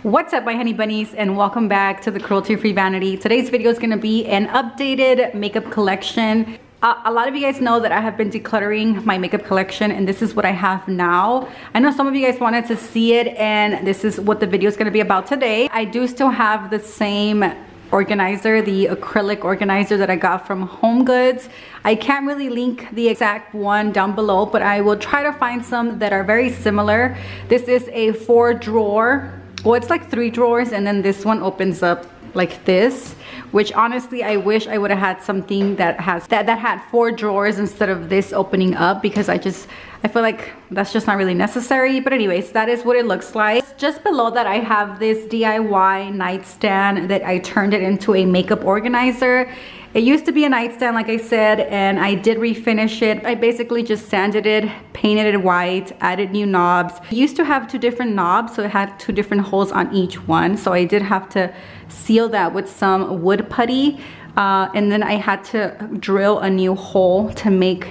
What's up, my honey bunnies, and welcome back to the Cruelty Free Vanity. Today's video is going to be an updated makeup collection. A lot of you guys know that I have been decluttering my makeup collection, and this is what I have now. I know some of you guys wanted to see it, and this is what the video is going to be about today. I do still have the same organizer, the acrylic organizer that I got from Home Goods. I can't really link the exact one down below, but I will try to find some that are very similar. This is a 4-drawer. Well, it's like 3 drawers, and then this one opens up like this, which honestly I wish I would have had something that had 4 drawers instead of this opening up, because I feel like that's just not really necessary. But anyways, that is what it looks like. Just below that, I have this DIY nightstand that I turned it into a makeup organizer. It used to be a nightstand, like I said, and I did refinish it. I basically just sanded it, painted it white, added new knobs. It used to have 2 different knobs, so it had 2 different holes on each one. So I did have to seal that with some wood putty. And then I had to drill a new hole to make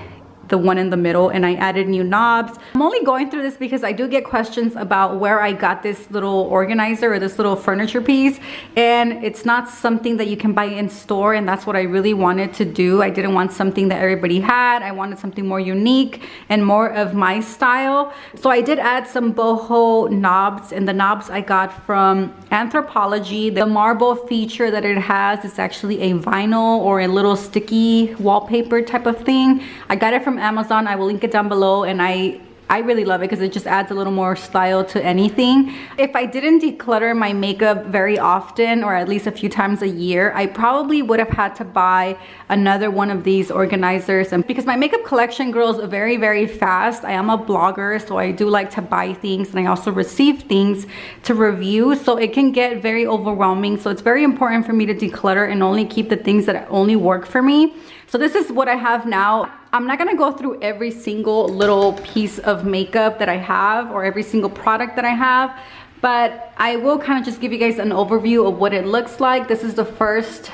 the one in the middle, and I added new knobs. I'm only going through this because I do get questions about where I got this little organizer or this little furniture piece, and it's not something that you can buy in store, and that's what I really wanted to do. I didn't want something that everybody had. I wanted something more unique and more of my style. So I did add some boho knobs, and the knobs I got from Anthropologie. The marble feature that it has is actually a vinyl or a little sticky wallpaper type of thing. I got it from Amazon. I will link it down below, and I really love it because it just adds a little more style to anything. If I didn't declutter my makeup very often, or at least a few times a year, I probably would have had to buy another one of these organizers. And because my makeup collection grows very, very fast, I am a blogger, so I do like to buy things, and I also receive things to review, so it can get very overwhelming. So it's very important for me to declutter and only keep the things that only work for me. So this is what I have now. I'm not gonna go through every single little piece of makeup that I have or every single product that I have, but I will kind of just give you guys an overview of what it looks like. This is the first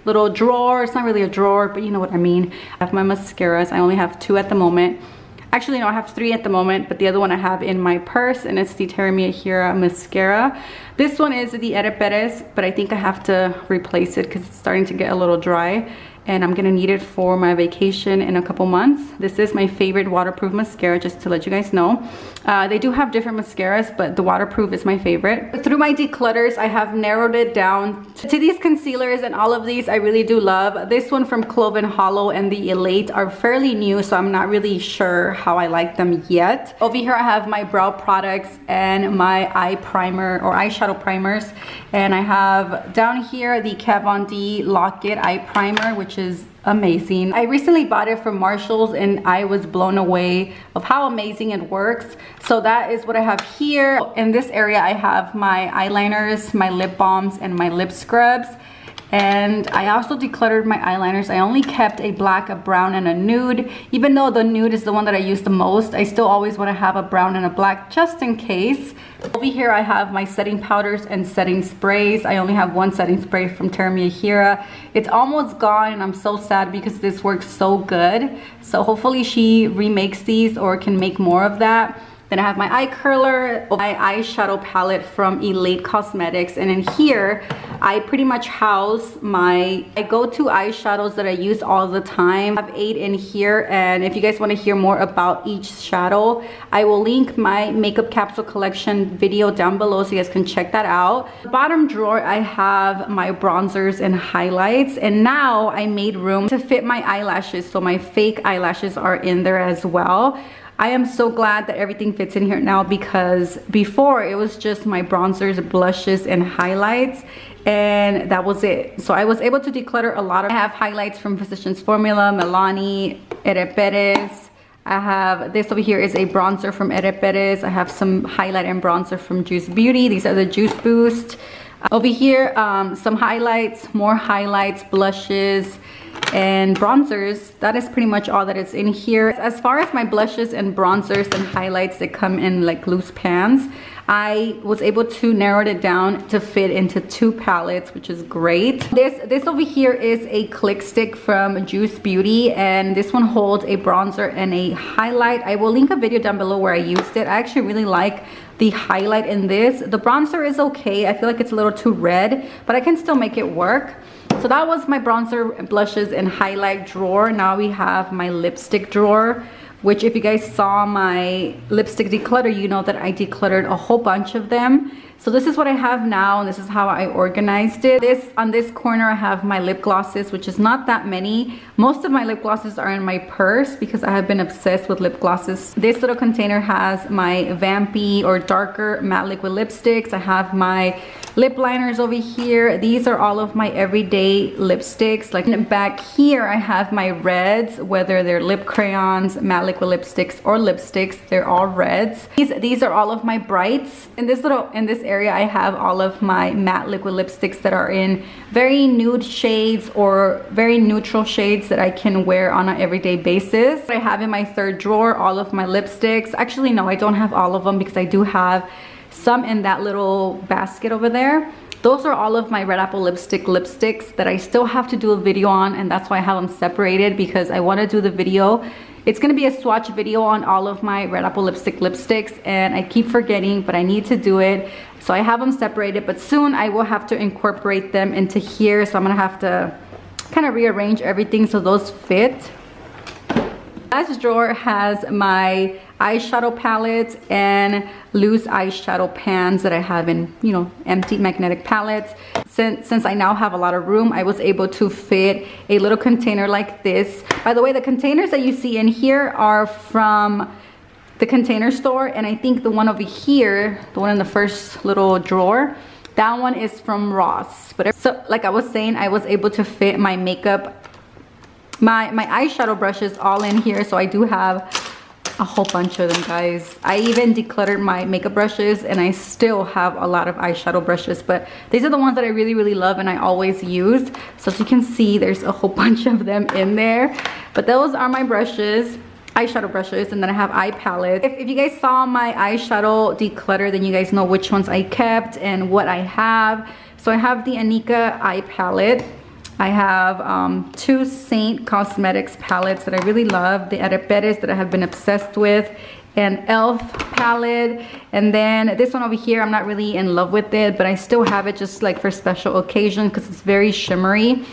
little drawer. It's not really a drawer, but you know what I mean. I have my mascaras. I only have 2 at the moment. Actually, no, I have 3 at the moment, but the other one I have in my purse, and it's the Terra Mia Hira mascara. This one is the Ereperes, but I think I have to replace it because it's starting to get a little dry, and I'm gonna need it for my vacation in a couple months. This is my favorite waterproof mascara, just to let you guys know. They do have different mascaras, but the waterproof is my favorite. Through my declutters, I have narrowed it down to these concealers, and all of these I really do love. This one from Clove & Hollow and the Elate are fairly new, so I'm not really sure how I like them yet. Over here I have my brow products and my eye primer or eyeshadow primers, and I have down here the Kat Von D Lock-It eye primer, which is amazing. I recently bought it from Marshall's, and I was blown away of how amazing it works. So that is what I have here. In this area I have my eyeliners, my lip balms, and my lip scrubs. And I also decluttered my eyeliners. I only kept a black, a brown, and a nude. Even though the nude is the one that I use the most, I still always want to have a brown and a black just in case. Over here I have my setting powders and setting sprays. I only have 1 setting spray from Terra Mia Hira. It's almost gone, and I'm so sad because this works so good. So hopefully she remakes these or can make more of that. Then I have my eye curler, my eyeshadow palette from Elate Cosmetics, and in here I pretty much house my go-to eyeshadows that I use all the time. I have 8 in here, and if you guys want to hear more about each shadow, I will link my makeup capsule collection video down below so you guys can check that out. Bottom drawer I have my bronzers and highlights, and now I made room to fit my eyelashes, so my fake eyelashes are in there as well. I am so glad that everything fits in here now, because before it was just my bronzers, blushes, and highlights, and that was it. So I was able to declutter a lot. I have highlights from Physicians Formula, Milani, Ereperes. I have this over here is a bronzer from Ereperes. I have some highlight and bronzer from Juice Beauty. These are the Juice Boost. Over here, some highlights, more highlights, blushes, and bronzers. That is pretty much all that is in here. As far as my blushes and bronzers and highlights, they come in like loose pans. I was able to narrow it down to fit into 2 palettes, which is great. This over here is a click stick from Juice Beauty, and this one holds a bronzer and a highlight. I will link a video down below where I used it. I actually really like the highlight in this. The bronzer is okay. I feel like it's a little too red, but I can still make it work. So that was my bronzer, blushes, and highlight drawer. Now we have my lipstick drawer, which if you guys saw my lipstick declutter, you know that I decluttered a whole bunch of them. So this is what I have now, and this is how I organized it. On this corner, I have my lip glosses, which is not that many. Most of my lip glosses are in my purse because I have been obsessed with lip glosses. This little container has my vampy or darker matte liquid lipsticks. I have my lip liners over here. These are all of my everyday lipsticks. Like back here, I have my reds, whether they're lip crayons, matte liquid lipsticks, or lipsticks. They're all reds. These are all of my brights. In this area, I have all of my matte liquid lipsticks that are in very nude shades or very neutral shades that I can wear on an everyday basis. I have in my third drawer all of my lipsticks. Actually, no, I don't have all of them because I do have some in that little basket over there. Those are all of my Red Apple lipsticks that I still have to do a video on, and that's why I have them separated, because I want to do the video. It's going to be a swatch video on all of my Red Apple lipsticks, and I keep forgetting, but I need to do it. So I have them separated, but soon I will have to incorporate them into here. So I'm going to have to kind of rearrange everything so those fit. Last drawer has my eyeshadow palettes and loose eyeshadow pans that I have in, you know, empty magnetic palettes. Since I now have a lot of room, I was able to fit a little container like this. By the way, the containers that you see in here are from the Container Store, and I think the one over here, the one in the first little drawer, that one is from Ross. But so, like I was saying, I was able to fit my makeup, my eyeshadow brushes all in here. So I do have a whole bunch of them, guys. I even decluttered my makeup brushes, and I still have a lot of eyeshadow brushes, but these are the ones that I really love and I always use. So as you can see, there's a whole bunch of them in there. But those are my brushes, eyeshadow brushes, and then I have eye palettes. If you guys saw my eyeshadow declutter, then you guys know which ones I kept and what I have. So I have the Anika eye palette. I have 2 Saint Cosmetics palettes that I really love. The Ereperes that I have been obsessed with. An e.l.f. palette. And then this one over here, I'm not really in love with it, but I still have it just like for special occasion because it's very shimmery.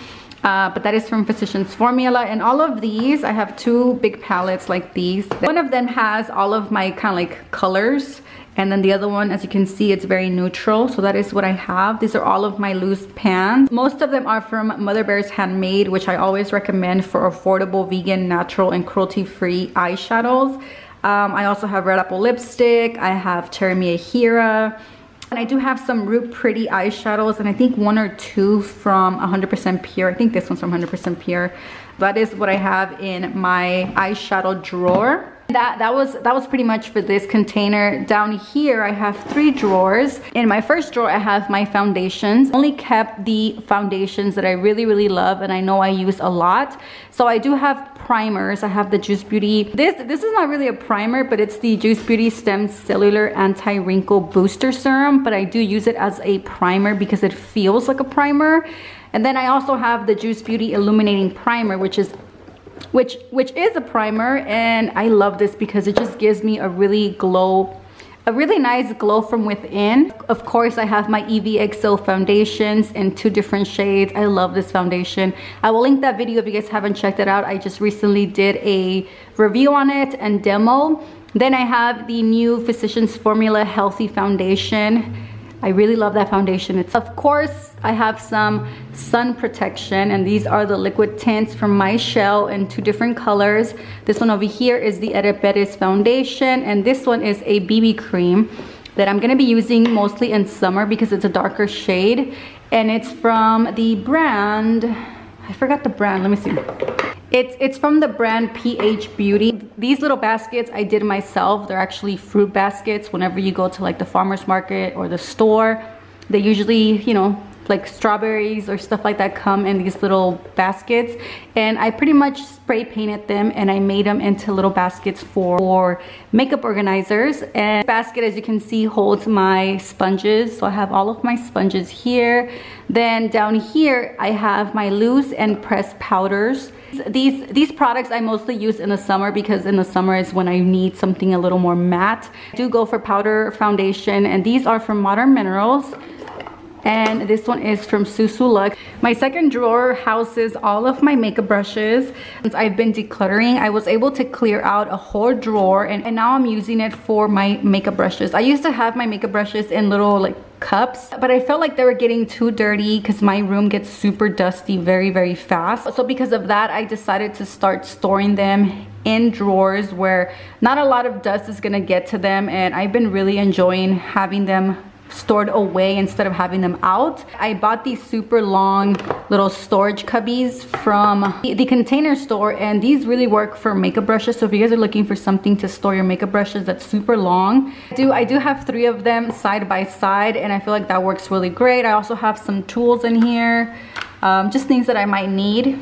But that is from Physicians Formula. And all of these, I have 2 big palettes like these. One of them has all of my kind of like colors. And then the other one, as you can see, it's very neutral. So that is what I have. These are all of my loose pans. Most of them are from Mother Bear's Handmade, which I always recommend for affordable, vegan, natural, and cruelty-free eyeshadows. I also have Red Apple lipstick. I have Cherry Miyahira. And I do have some real pretty eyeshadows, and I think 1 or 2 from 100% Pure. I think this one's from 100% Pure. That is what I have in my eyeshadow drawer. That was pretty much for this container. Down here I have 3 drawers. In my first drawer I have my foundations. I only kept the foundations that I really love and I know I use a lot. So I do have primers. I have the Juice Beauty. This is not really a primer, but it's the Juice Beauty Stem Cellular Anti-Wrinkle Booster Serum, but I do use it as a primer because it feels like a primer. And then I also have the Juice Beauty Illuminating Primer, which is a primer, and I love this because it just gives me a really nice glow from within. Of course, I have my EVXO foundations in 2 different shades. I love this foundation. I will link that video if you guys haven't checked it out. I just recently did a review on it and demo. Then I have the new Physicians Formula Healthy Foundation. I really love that foundation. Of course, I have some sun protection, and these are the liquid tints from My Shell in 2 different colors. This one over here is the Ereperes foundation, and this one is a BB cream that I'm gonna be using mostly in summer because it's a darker shade, and it's from the brand, I forgot the brand, let me see. It's from the brand PH Beauty. These little baskets I did myself. They're actually fruit baskets. Whenever you go to like the farmer's market or the store, they usually, you know, like strawberries or stuff like that come in these little baskets, and I pretty much spray painted them and I made them into little baskets for makeup organizers. And this basket, as you can see, holds my sponges. So I have all of my sponges here. Then down here I have my loose and pressed powders. These products I mostly use in the summer because in the summer is when I need something a little more matte. I do go for powder foundation, and these are from Modern Minerals. And this one is from Susu Luxe. My second drawer houses all of my makeup brushes. Since I've been decluttering, I was able to clear out a whole drawer, and now I'm using it for my makeup brushes. I used to have my makeup brushes in little like cups, but I felt like they were getting too dirty because my room gets super dusty very fast. So because of that, I decided to start storing them in drawers where not a lot of dust is gonna get to them, and I've been really enjoying having them stored away instead of having them out. I bought these super long little storage cubbies from the Container Store, and these really work for makeup brushes. So if you guys are looking for something to store your makeup brushes that's super long, I do have 3 of them side by side, and I feel like that works really great. I also have some tools in here, just things that I might need.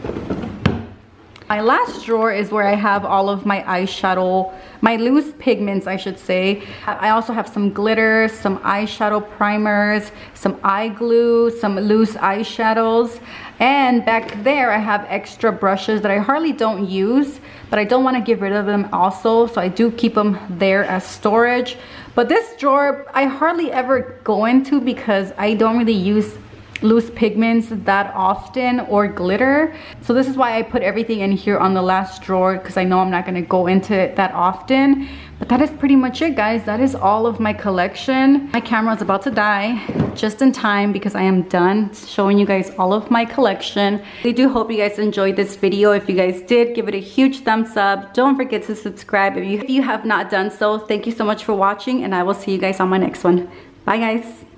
My last drawer is where I have all of my eyeshadow, my loose pigments, I should say. I also have some glitter, some eyeshadow primers, some eye glue, some loose eyeshadows. And back there I have extra brushes that I hardly don't use, but I don't want to get rid of them also, so I do keep them there as storage. But this drawer I hardly ever go into because I don't really use loose pigments that often or glitter. So this is why I put everything in here on the last drawer, because I know I'm not going to go into it that often. But that is pretty much it, guys. That is all of my collection. My camera is about to die just in time because I am done showing you guys all of my collection. I do hope you guys enjoyed this video. If you guys did, give it a huge thumbs up. Don't forget to subscribe if you have not done so. Thank you so much for watching, and I will see you guys on my next one. Bye, guys.